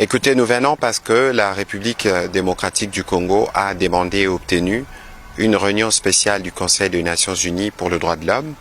Écoutez, nous venons parce que la République démocratique du Congo a demandé et obtenu une réunion spéciale du Conseil des Nations Unies pour le droit de l'homme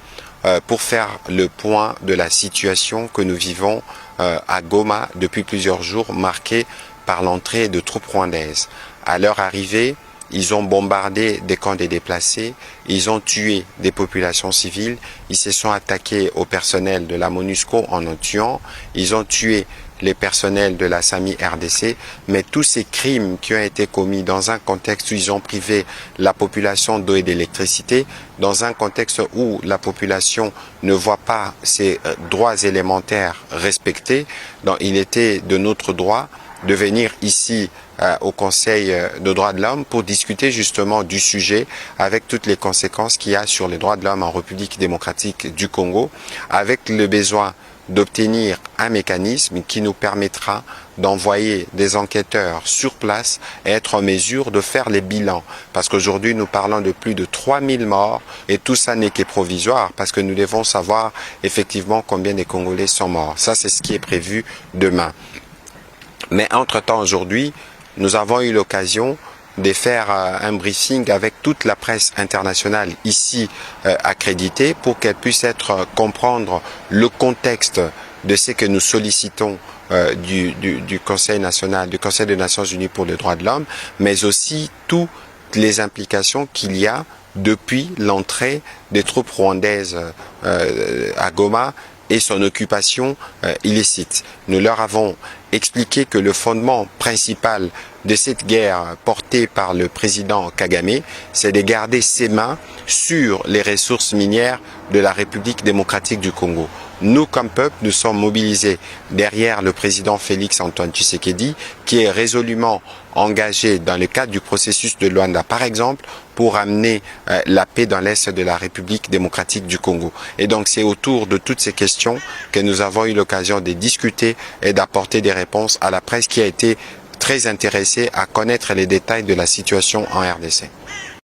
pour faire le point de la situation que nous vivons à Goma depuis plusieurs jours, marquée par l'entrée de troupes rwandaises. À leur arrivée, ils ont bombardé des camps des déplacés, ils ont tué des populations civiles, ils se sont attaqués au personnel de la MONUSCO en tuant, ils ont tué les personnels de la SAMI RDC, mais tous ces crimes qui ont été commis dans un contexte où ils ont privé la population d'eau et d'électricité, dans un contexte où la population ne voit pas ses droits élémentaires respectés, donc il était de notre droit de venir ici au Conseil de droits de l'homme pour discuter justement du sujet avec toutes les conséquences qu'il y a sur les droits de l'homme en République démocratique du Congo, avec le besoin d'obtenir un mécanisme qui nous permettra d'envoyer des enquêteurs sur place et être en mesure de faire les bilans. Parce qu'aujourd'hui, nous parlons de plus de 3000 morts et tout ça n'est que provisoire parce que nous devons savoir effectivement combien de Congolais sont morts. Ça, c'est ce qui est prévu demain. Mais entre-temps, aujourd'hui, nous avons eu l'occasion de faire un briefing avec toute la presse internationale ici accréditée pour qu'elle puisse comprendre le contexte de ce que nous sollicitons du Conseil national, du Conseil des Nations Unies pour les droits de l'homme, mais aussi toutes les implications qu'il y a depuis l'entrée des troupes rwandaises à Goma et son occupation illicite. Nous leur avons expliqué que le fondement principal de cette guerre portée par le président Kagame, c'est de garder ses mains sur les ressources minières de la République démocratique du Congo. Nous, comme peuple, nous sommes mobilisés derrière le président Félix Antoine Tshisekedi, qui est résolument engagé dans le cadre du processus de Luanda, par exemple, pour amener la paix dans l'Est de la République démocratique du Congo. Et donc, c'est autour de toutes ces questions que nous avons eu l'occasion de discuter et d'apporter des réponses à la presse qui a été très intéressée à connaître les détails de la situation en RDC.